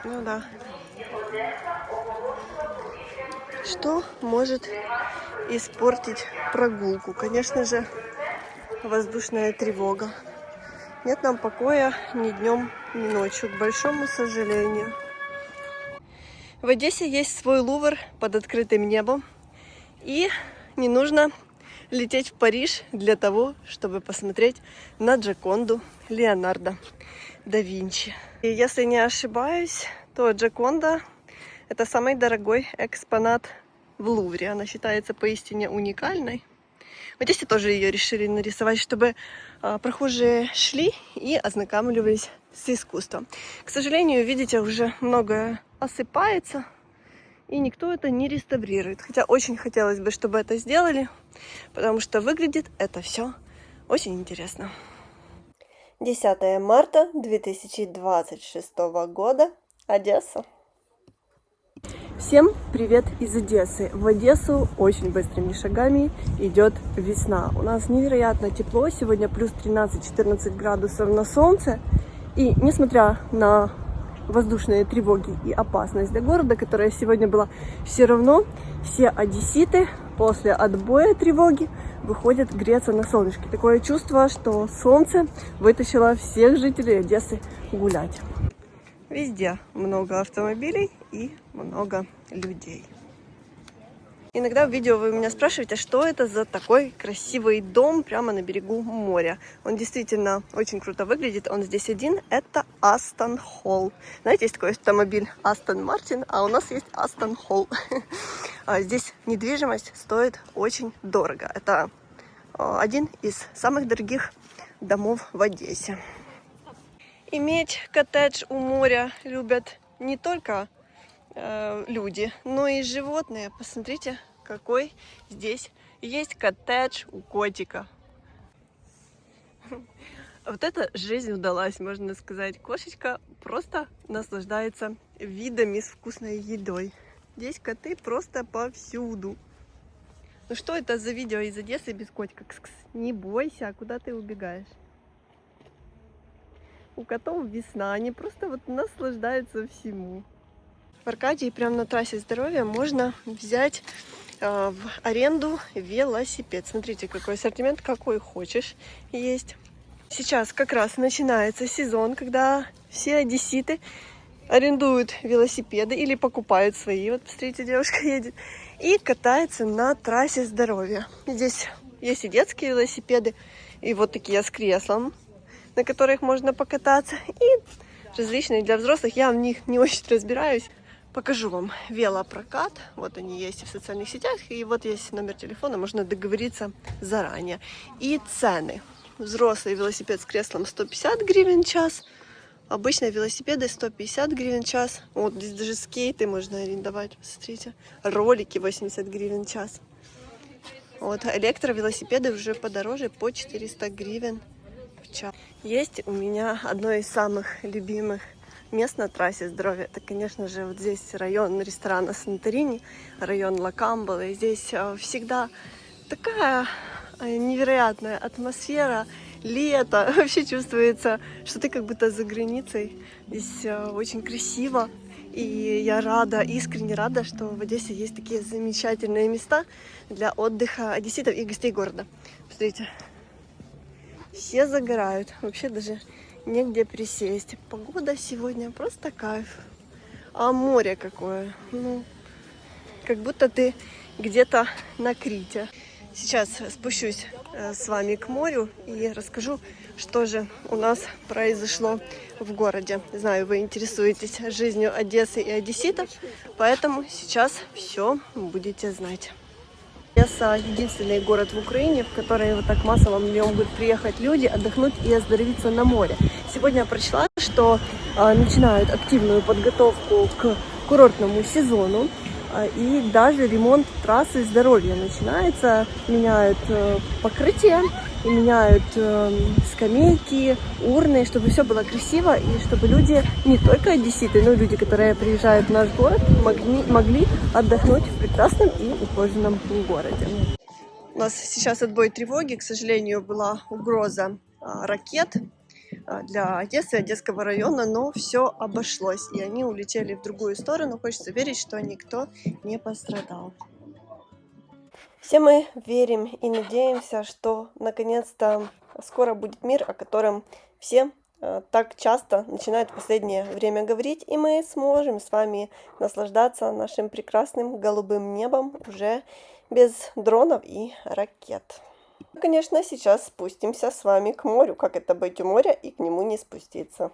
Ну да. Что может испортить прогулку? Конечно же, воздушная тревога. Нет нам покоя ни днем, ни ночью, к большому сожалению. В Одессе есть свой Лувр под открытым небом. И не нужно лететь в Париж для того, чтобы посмотреть на Джоконду Леонардо да Винчи. И если не ошибаюсь, то Джоконда – это самый дорогой экспонат в Лувре. Она считается поистине уникальной. В Одессе тоже ее решили нарисовать, чтобы прохожие шли и ознакомливались с искусством. К сожалению, видите, уже многое осыпается, и никто это не реставрирует. Хотя очень хотелось бы, чтобы это сделали, потому что выглядит это все очень интересно. 10 марта 2026 года. Одесса. Всем привет из Одессы. В Одессу очень быстрыми шагами идет весна. У нас невероятно тепло. Сегодня плюс 13-14 градусов на солнце. И несмотря на воздушные тревоги и опасность для города, которая сегодня была, все равно все одесситы после отбоя тревоги выходят греться на солнышке. Такое чувство, что солнце вытащило всех жителей Одессы гулять. Везде много автомобилей и много людей. Иногда в видео вы меня спрашиваете, что это за такой красивый дом прямо на берегу моря. Он действительно очень круто выглядит. Он здесь один. Это Астон Холл. Знаете, есть такой автомобиль Астон Мартин, а у нас есть Астон Холл. Здесь недвижимость стоит очень дорого. Это один из самых дорогих домов в Одессе. Иметь коттедж у моря любят не только люди, но и животные. Посмотрите, какой здесь есть коттедж у котика. Вот эта жизнь удалась, можно сказать. Кошечка просто наслаждается видами с вкусной едой. Здесь коты просто повсюду. Ну что это за видео из Одессы без котика? Кс-кс. Не бойся, куда ты убегаешь? У котов весна, они просто вот наслаждаются всему. В Аркадии, прямо на трассе здоровья, можно взять в аренду велосипед. Смотрите, какой ассортимент, какой хочешь, есть. Сейчас как раз начинается сезон, когда все одесситы арендуют велосипеды или покупают свои. Вот, посмотрите, девушка едет и катается на трассе здоровья. Здесь есть и детские велосипеды, и вот такие с креслом, на которых можно покататься, и различные для взрослых. Я в них не очень разбираюсь. Покажу вам велопрокат. Вот они есть в социальных сетях. И вот есть номер телефона, можно договориться заранее. И цены. Взрослый велосипед с креслом 150 гривен в час. Обычные велосипеды 150 гривен в час. Вот здесь даже скейты можно арендовать. Посмотрите. Ролики 80 гривен в час. Вот электровелосипеды уже подороже, по 400 гривен в час. Есть у меня одно из самых любимых мест на трассе здоровья. Это, конечно же, вот здесь район ресторана Санторини, район Ла Камбала. И здесь всегда такая невероятная атмосфера, лето. Вообще чувствуется, что ты как будто за границей. Здесь очень красиво. И я рада, искренне рада, что в Одессе есть такие замечательные места для отдыха одесситов и гостей города. Посмотрите. Все загорают. Вообще даже негде присесть. Погода сегодня просто кайф. А море какое. Ну, как будто ты где-то на Крите. Сейчас спущусь с вами к морю и расскажу, что же у нас произошло в городе. Знаю, вы интересуетесь жизнью Одессы и одесситов, поэтому сейчас все будете знать. Одесса — единственный город в Украине, в который вот так массово могут приехать люди, отдохнуть и оздоровиться на море. Сегодня я прочла, что начинают активную подготовку к курортному сезону, и даже ремонт трассы здоровья начинается. Меняют покрытие, и меняют скамейки, урны, чтобы все было красиво, и чтобы люди, не только одесситы, но и люди, которые приезжают в наш город, могли отдохнуть в прекрасном и ухоженном городе. У нас сейчас отбой тревоги, к сожалению, была угроза ракет, для Одессы, Одесского района, но все обошлось, и они улетели в другую сторону. Хочется верить, что никто не пострадал. Все мы верим и надеемся, что наконец-то скоро будет мир, о котором все так часто начинают в последнее время говорить, и мы сможем с вами наслаждаться нашим прекрасным голубым небом уже без дронов и ракет. Конечно, сейчас спустимся с вами к морю. Как это быть у моря и к нему не спуститься?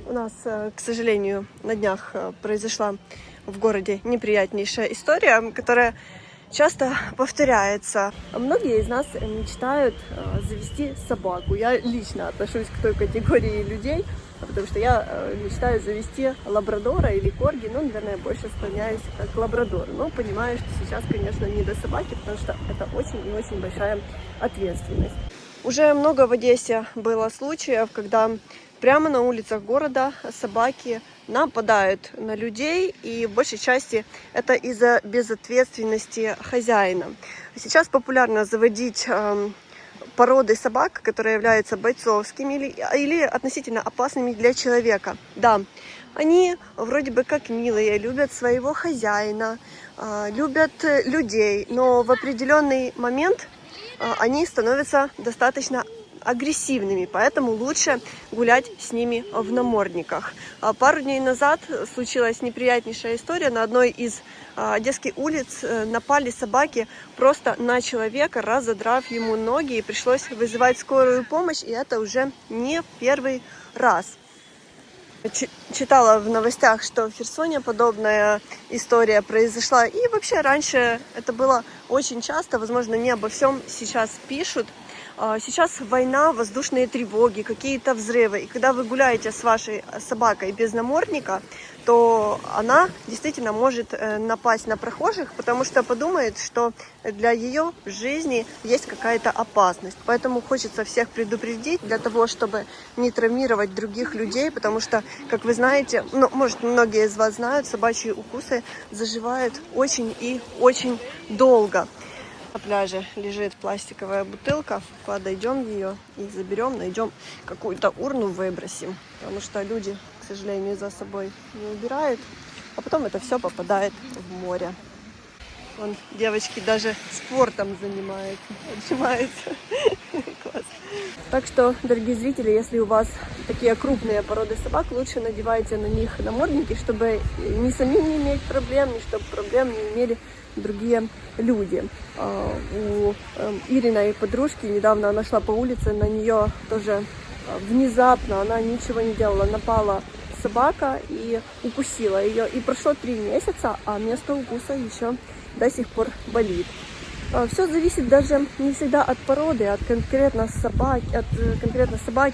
У нас, к сожалению, на днях произошла в городе неприятнейшая история, которая часто повторяется. Многие из нас мечтают завести собаку. Я лично отношусь к той категории людей, потому что я мечтаю завести лабрадора или корги, но, наверное, больше склоняюсь к лабрадору. Но понимаю, что сейчас, конечно, не до собаки, потому что это очень и очень большая ответственность. Уже много в Одессе было случаев, когда прямо на улицах города собаки нападают на людей, и в большей части это из-за безответственности хозяина. Сейчас популярно заводить породы собак, которые являются бойцовскими или относительно опасными для человека. Да, они вроде бы как милые, любят своего хозяина, любят людей, но в определенный момент они становятся достаточно агрессивными, поэтому лучше гулять с ними в намордниках. Пару дней назад случилась неприятнейшая история. На одной из одесских улиц напали собаки просто на человека, разодрав ему ноги, и пришлось вызывать скорую помощь, и это уже не первый раз. Читала в новостях, что в Херсоне подобная история произошла, и вообще раньше это было очень часто, возможно, не обо всем сейчас пишут. Сейчас война, воздушные тревоги, какие-то взрывы. И когда вы гуляете с вашей собакой без намордника, то она действительно может напасть на прохожих, потому что подумает, что для ее жизни есть какая-то опасность. Поэтому хочется всех предупредить для того, чтобы не травмировать других людей, потому что, как вы знаете, ну, может, многие из вас знают, собачьи укусы заживают очень и очень долго. На пляже лежит пластиковая бутылка, подойдем ее и заберем, найдем какую-то урну, выбросим, потому что люди, к сожалению, за собой не убирают, а потом это все попадает в море. Вон девочки даже спортом занимаются, отжимаются. Класс. Так что, дорогие зрители, если у вас такие крупные породы собак, лучше надевайте на них намордники, чтобы ни сами не иметь проблем, ни чтобы проблем не имели другие люди. У Ириной подружки недавно она шла по улице, на нее тоже внезапно, она ничего не делала, напала собака и укусила ее. И прошло 3 месяца, а место укуса еще до сих пор болит. Все зависит даже не всегда от породы, от конкретно собаки.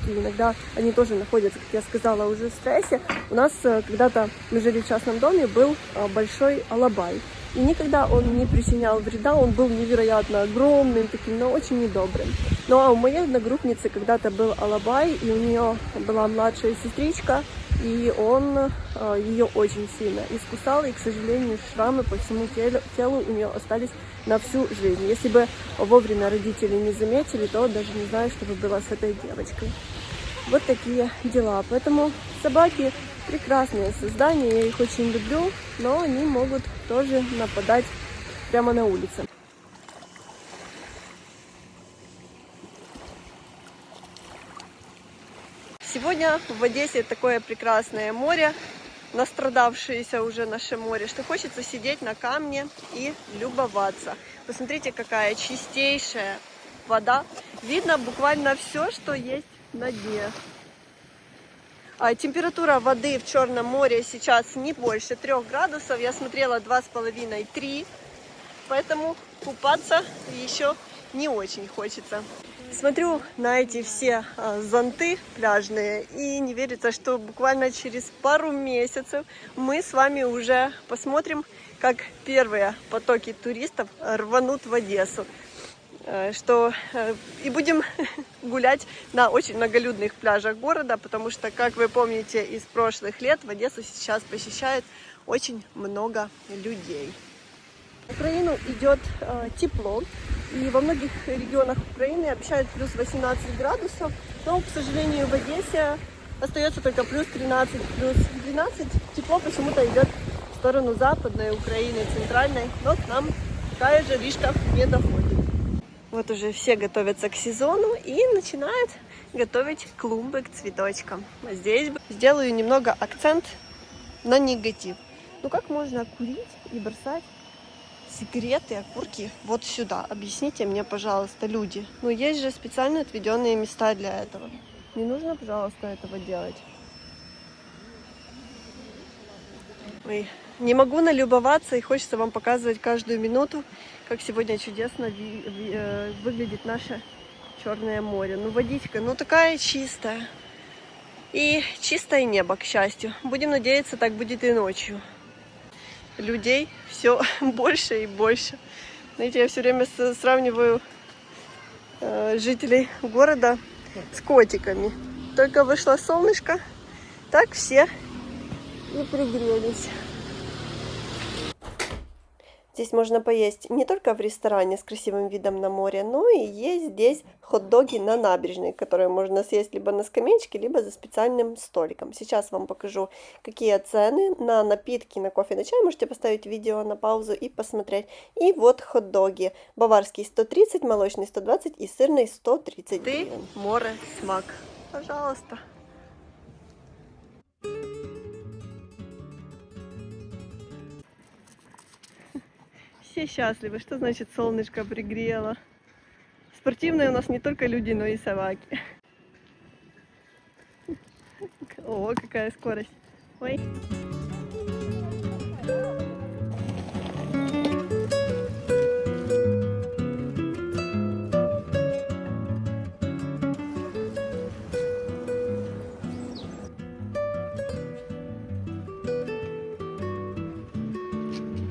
Иногда они тоже находятся, как я сказала, уже в стрессе. У нас когда-то, мы жили в частном доме, был большой алабай. И никогда он не причинял вреда, он был невероятно огромным, таким, но очень недобрым. Ну а у моей одногруппницы когда-то был алабай, и у нее была младшая сестричка, и он ее очень сильно искусал, и, к сожалению, шрамы по всему телу у нее остались на всю жизнь. Если бы вовремя родители не заметили, то даже не знаю, что бы было с этой девочкой. Вот такие дела. Поэтому собаки прекрасные создания, я их очень люблю, но они могут тоже нападать прямо на улице. Сегодня в Одессе такое прекрасное море, настрадавшееся уже наше море, что хочется сидеть на камне и любоваться. Посмотрите, какая чистейшая вода. Видно буквально все, что есть на дне. Температура воды в Черном море сейчас не больше 3 градусов. Я смотрела 2,5-3, поэтому купаться еще не очень хочется. Смотрю на эти все зонты пляжные и не верится, что буквально через пару месяцев мы с вами уже посмотрим, как первые потоки туристов рванут в Одессу. И будем гулять на очень многолюдных пляжах города, потому что, как вы помните из прошлых лет, в Одессу сейчас посещает очень много людей. В Украину идет тепло, и во многих регионах Украины обещают плюс 18 градусов. Но, к сожалению, в Одессе остается только плюс 13, плюс 12. Тепло почему-то идет в сторону Западной Украины, Центральной, но к нам такая жаришка не доходит. Вот уже все готовятся к сезону и начинают готовить клумбы к цветочкам. Здесь сделаю немного акцент на негатив. Ну как можно курить и бросать сигареты, окурки вот сюда? Объясните мне, пожалуйста, люди. Ну есть же специально отведенные места для этого. Не нужно, пожалуйста, этого делать. Ой, не могу налюбоваться и хочется вам показывать каждую минуту, как сегодня чудесно выглядит наше Черное море. Ну водичка, ну такая чистая. И чистое небо, к счастью. Будем надеяться, так будет и ночью. Людей все больше и больше. Знаете, я все время сравниваю жителей города с котиками. Только вышло солнышко, так все и пригрелись. Здесь можно поесть не только в ресторане с красивым видом на море, но и есть здесь хот-доги на набережной, которые можно съесть либо на скамеечке, либо за специальным столиком. Сейчас вам покажу, какие цены на напитки, на кофе, на чай. Можете поставить видео на паузу и посмотреть. И вот хот-доги. Баварский 130, молочный 120 и сырный 130 гривен. Море, смак. Пожалуйста. Все счастливы. Что значит солнышко пригрело? Спортивные у нас не только люди, но и собаки. О, какая скорость. Ой.